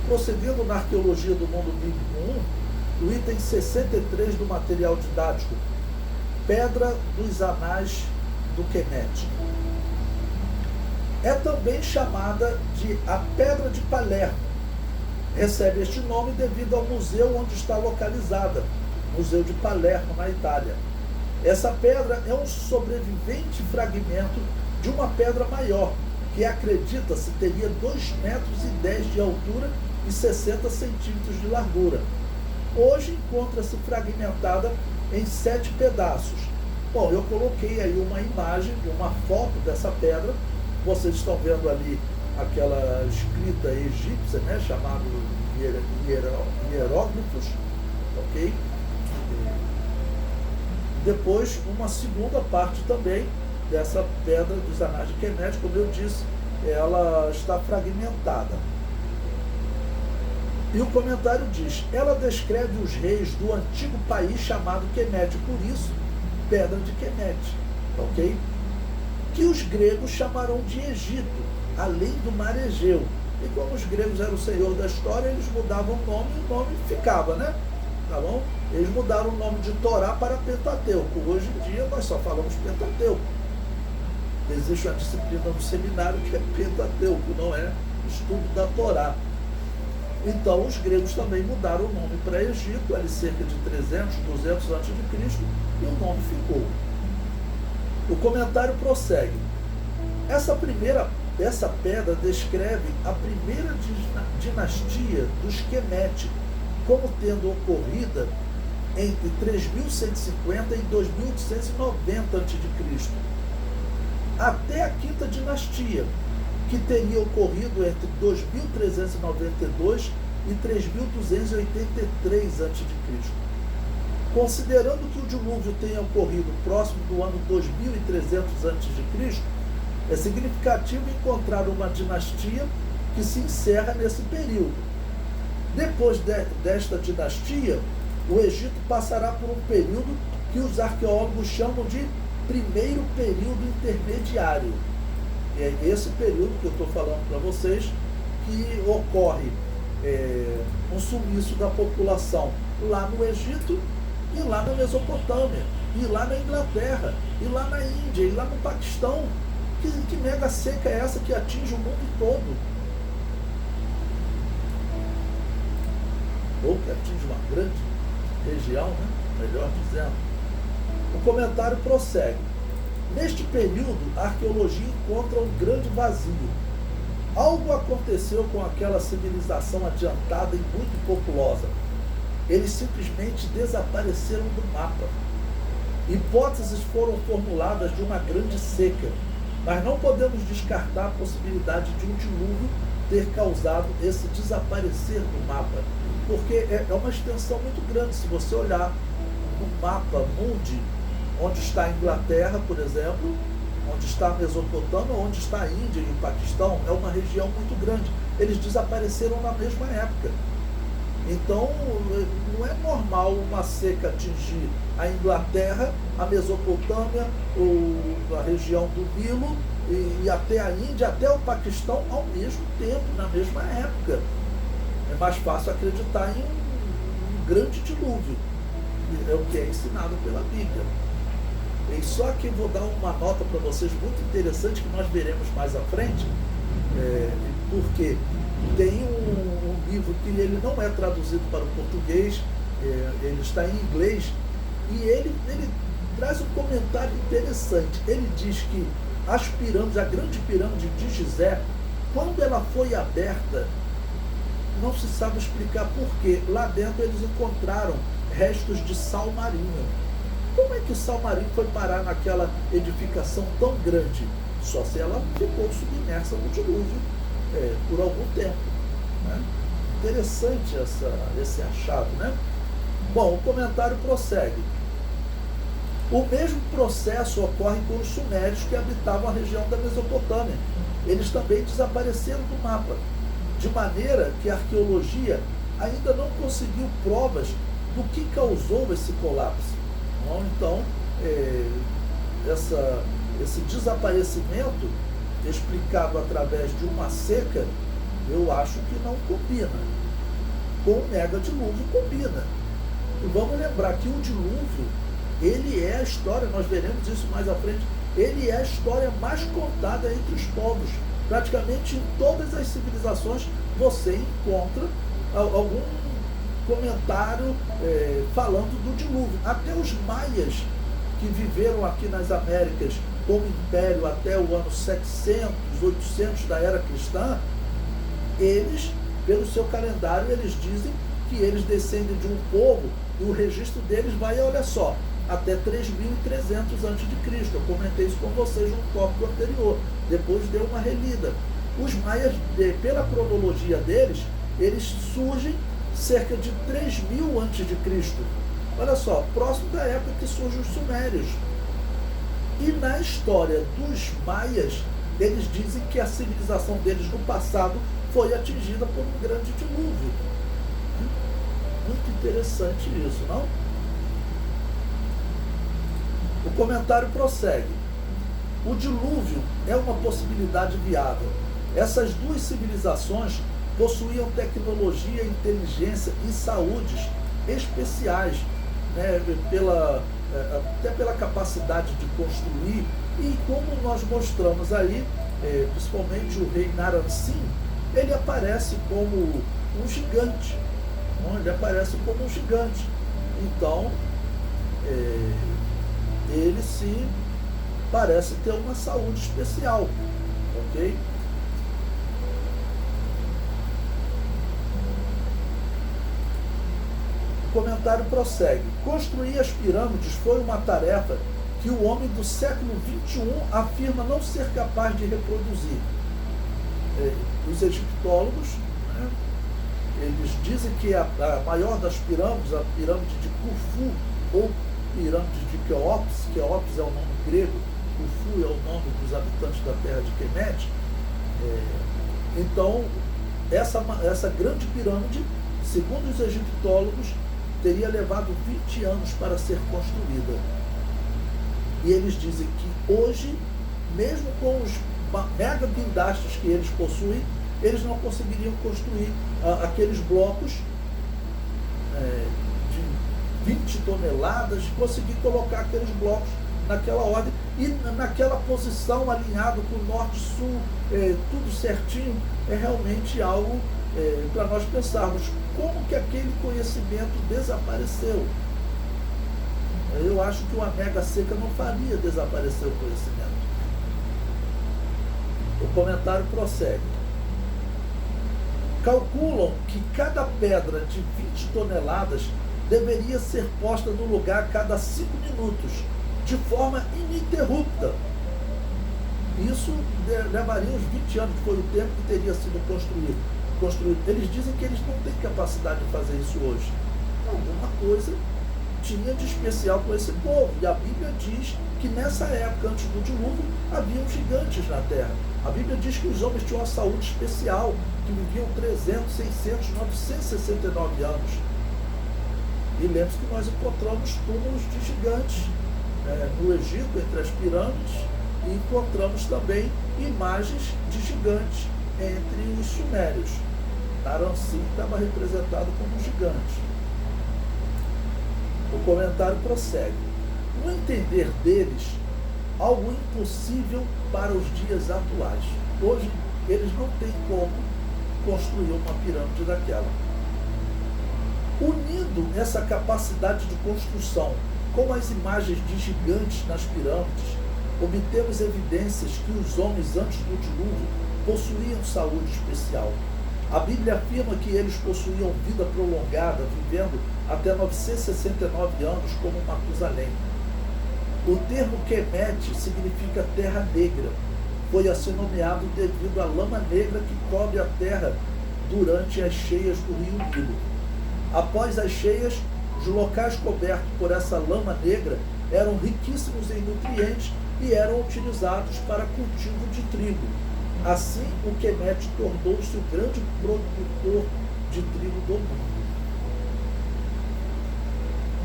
Prosseguindo na arqueologia do mundo bíblico 1, o item 63 do material didático, Pedra dos Anais do Quemete. É também chamada de a Pedra de Palermo. Recebe este nome devido ao museu onde está localizada, Museu de Palermo, na Itália. Essa pedra é um sobrevivente fragmento de uma pedra maior, que acredita-se teria 2,10 metros de altura e 60 centímetros de largura. Hoje encontra-se fragmentada em 7 pedaços. Bom, eu coloquei aí uma imagem, uma foto dessa pedra. Vocês estão vendo ali aquela escrita egípcia, né, chamada hieróglifos, ok? Depois, uma segunda parte também dessa Pedra dos Anais de Quemete, como eu disse, ela está fragmentada. E o comentário diz: ela descreve os reis do antigo país chamado Quemete, por isso, Pedra de Quemete, ok? Que os gregos chamarão de Egito, além do mar Egeu. E como os gregos eram o senhor da história, eles mudavam o nome e o nome ficava, né? Tá bom? Eles mudaram o nome de Torá para Pentateuco. Hoje em dia nós só falamos Pentateuco. Existe uma disciplina no seminário que é Pentateuco, não é estudo da Torá. Então os gregos também mudaram o nome para Egito, ali cerca de 300, 200 a.C., e o nome ficou. O comentário prossegue. Essa pedra descreve a primeira dinastia dos Quemete, como tendo ocorrida entre 3.150 e 2.890 a.C., até a quinta dinastia, que teria ocorrido entre 2.392 e 3.283 a.C. Considerando que o dilúvio tenha ocorrido próximo do ano 2300 a.C., é significativo encontrar uma dinastia que se encerra nesse período. Depois desta dinastia, o Egito passará por um período que os arqueólogos chamam de primeiro período intermediário. E é esse período que eu estou falando para vocês que ocorre um sumiço da população lá no Egito e lá na Mesopotâmia, e lá na Inglaterra, e lá na Índia, e lá no Paquistão. Que mega seca é essa que atinge o mundo todo? Ou que atinge uma grande região, né? Melhor dizendo. O comentário prossegue. Neste período, a arqueologia encontra um grande vazio. Algo aconteceu com aquela civilização adiantada e muito populosa. Eles simplesmente desapareceram do mapa. Hipóteses foram formuladas de uma grande seca, mas não podemos descartar a possibilidade de um dilúvio ter causado esse desaparecer do mapa, porque é uma extensão muito grande. Se você olhar no mapa mundi, onde está a Inglaterra, por exemplo, onde está a Mesopotâmia, onde está a Índia e o Paquistão, é uma região muito grande. Eles desapareceram na mesma época. Então, não é normal uma seca atingir a Inglaterra, a Mesopotâmia, a região do Nilo e até a Índia, até o Paquistão ao mesmo tempo, na mesma época. É mais fácil acreditar em um grande dilúvio. É o que é ensinado pela Bíblia. E só que vou dar uma nota para vocês muito interessante que nós veremos mais à frente, porque tem um livro que ele não é traduzido para o português, ele está em inglês, e ele traz um comentário interessante. Ele diz que as pirâmides, a grande pirâmide de Gizé, quando ela foi aberta, não se sabe explicar por quê. Lá dentro eles encontraram restos de sal marinho. Como é que o sal marinho foi parar naquela edificação tão grande? Só se ela ficou submersa no dilúvio por algum tempo, né? Interessante esse achado, né? Bom, o comentário prossegue. O mesmo processo ocorre com os sumérios que habitavam a região da Mesopotâmia. Eles também desapareceram do mapa, de maneira que a arqueologia ainda não conseguiu provas do que causou esse colapso. Então, esse desaparecimento, explicado através de uma seca, eu acho que não combina. Com o mega dilúvio combina. E vamos lembrar que o dilúvio, ele é a história, nós veremos isso mais à frente, ele é a história mais contada entre os povos. Praticamente em todas as civilizações você encontra algum comentário falando do dilúvio. Até os maias, que viveram aqui nas Américas como império até o ano 700, 800 da era cristã, eles, pelo seu calendário, eles dizem que eles descendem de um povo e o registro deles vai, olha só, até 3.300 a.C. Eu comentei isso com vocês no tópico anterior, depois deu uma relida. Os maias, pela cronologia deles, eles surgem cerca de 3.000 a.C. Olha só, próximo da época que surgem os sumérios. E na história dos maias, eles dizem que a civilização deles no passado foi atingida por um grande dilúvio. Muito interessante isso, não? O comentário prossegue. O dilúvio é uma possibilidade viável. Essas duas civilizações possuíam tecnologia, inteligência e saúdes especiais, né, até pela capacidade de construir, e como nós mostramos aí, principalmente o rei Naram-Sin, ele aparece como um gigante, ele aparece como um gigante. Então, ele sim parece ter uma saúde especial, ok? O comentário prossegue. Construir as pirâmides foi uma tarefa que o homem do século XXI afirma não ser capaz de reproduzir. Os egiptólogos, né, eles dizem que a maior das pirâmides, a pirâmide de Khufu, ou pirâmide de Quéops, Quéops é o nome grego, Khufu é o nome dos habitantes da terra de Kemet. Então, essa grande pirâmide, segundo os egiptólogos, teria levado 20 anos para ser construída. E eles dizem que hoje, mesmo com os mega guindastes que eles possuem, eles não conseguiriam construir aqueles blocos de 20 toneladas, conseguir colocar aqueles blocos naquela ordem e naquela posição, alinhado com o norte e sul, tudo certinho. É realmente algo para nós pensarmos como que aquele conhecimento desapareceu. Eu acho que uma mega seca não faria desaparecer o conhecimento. O comentário prossegue. Calculam que cada pedra de 20 toneladas deveria ser posta no lugar a cada 5 minutos, de forma ininterrupta. Isso levaria uns 20 anos, que foi o tempo que teria sido construído. Eles dizem que eles não têm capacidade de fazer isso hoje. Alguma coisa tinha de especial com esse povo. E a Bíblia diz que nessa época, antes do dilúvio, haviam gigantes na terra. A Bíblia diz que os homens tinham uma saúde especial, que viviam 300, 600, 969 anos. E lembre-se que nós encontramos túmulos de gigantes no Egito, entre as pirâmides, e encontramos também imagens de gigantes entre os sumérios. Naram-Sin estava representado como um gigante. O comentário prossegue. No entender deles, algo impossível para os dias atuais. Hoje, eles não têm como construir uma pirâmide daquela. Unindo essa capacidade de construção com as imagens de gigantes nas pirâmides, obtemos evidências que os homens antes do dilúvio possuíam saúde especial. A Bíblia afirma que eles possuíam vida prolongada, vivendo até 969 anos como Matusalém. O termo Kemet significa terra negra. Foi assim nomeado devido à lama negra que cobre a terra durante as cheias do rio Nilo. Após as cheias, os locais cobertos por essa lama negra eram riquíssimos em nutrientes e eram utilizados para cultivo de trigo. Assim, o Kemet tornou-se o grande produtor de trigo do mundo.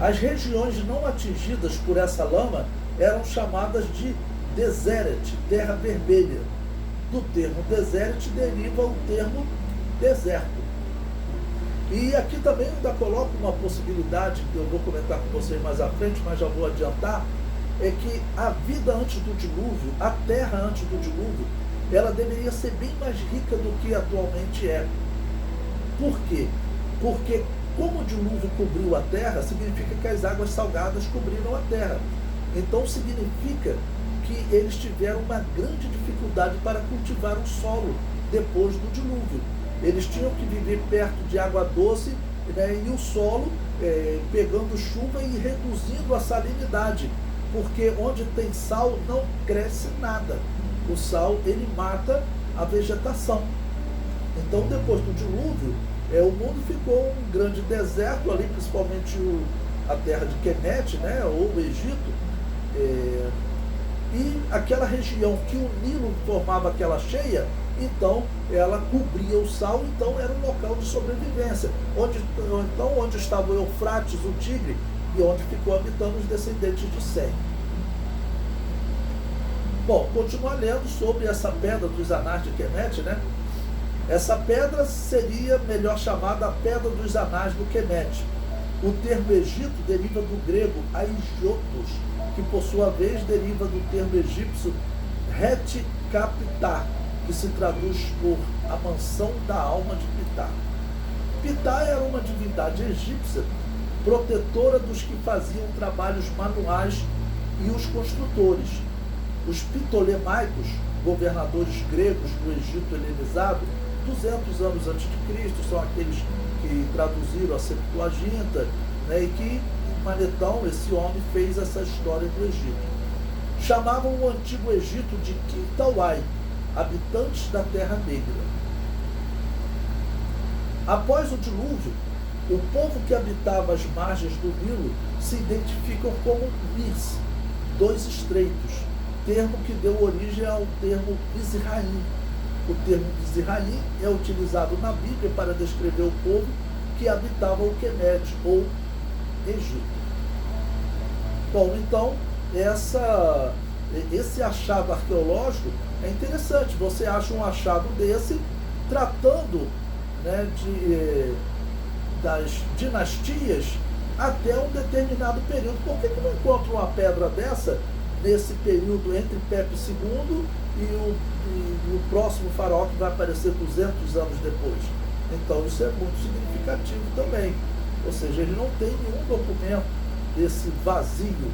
As regiões não atingidas por essa lama eram chamadas de Deseret, terra vermelha. Do termo Deseret deriva o termo deserto. E aqui também ainda coloco uma possibilidade, que eu vou comentar com vocês mais à frente, mas já vou adiantar, é que a vida antes do dilúvio, a terra antes do dilúvio, ela deveria ser bem mais rica do que atualmente é. Por quê? Porque como o dilúvio cobriu a terra, significa que as águas salgadas cobriram a terra. Então significa que eles tiveram uma grande dificuldade para cultivar o solo depois do dilúvio. Eles tinham que viver perto de água doce, né, e o solo pegando chuva e reduzindo a salinidade, porque onde tem sal não cresce nada. O sal, ele mata a vegetação. Então, depois do dilúvio, o mundo ficou um grande deserto ali, principalmente a terra de Quemet, né, ou o Egito, e aquela região que o Nilo formava aquela cheia, então ela cobria o sal, então era um local de sobrevivência. Onde estava o Eufrates, o Tigre, e onde ficou habitando os descendentes de Sem. Bom, continuar lendo sobre essa pedra dos anais de Quemet, né? Essa pedra seria melhor chamada a pedra dos anais do Quemet. O termo Egito deriva do grego Aigiotos, que por sua vez deriva do termo egípcio Het-Kapitá, que se traduz por a mansão da alma de Pitá. Pitá era uma divindade egípcia, protetora dos que faziam trabalhos manuais e os construtores. Os ptolemaicos, governadores gregos do Egito helenizado, 200 anos antes de Cristo, são aqueles que traduziram a Septuaginta, né, e que Manetão, esse homem, fez essa história do Egito. Chamavam o antigo Egito de Quintauai, habitantes da Terra Negra. Após o dilúvio, o povo que habitava as margens do Nilo se identificam como Mirs, dois estreitos, termo que deu origem ao termo Mizraim. O termo Mizraim é utilizado na Bíblia para descrever o povo que habitava o Quemet, ou Egito. Bom, então, esse achado arqueológico é interessante. Você acha um achado desse tratando, né, das dinastias até um determinado período. Por que não encontra uma pedra dessa nesse período entre Pepe II e o próximo faraó que vai aparecer 200 anos depois? Então isso é muito significativo também. Ou seja, ele não tem nenhum documento desse vazio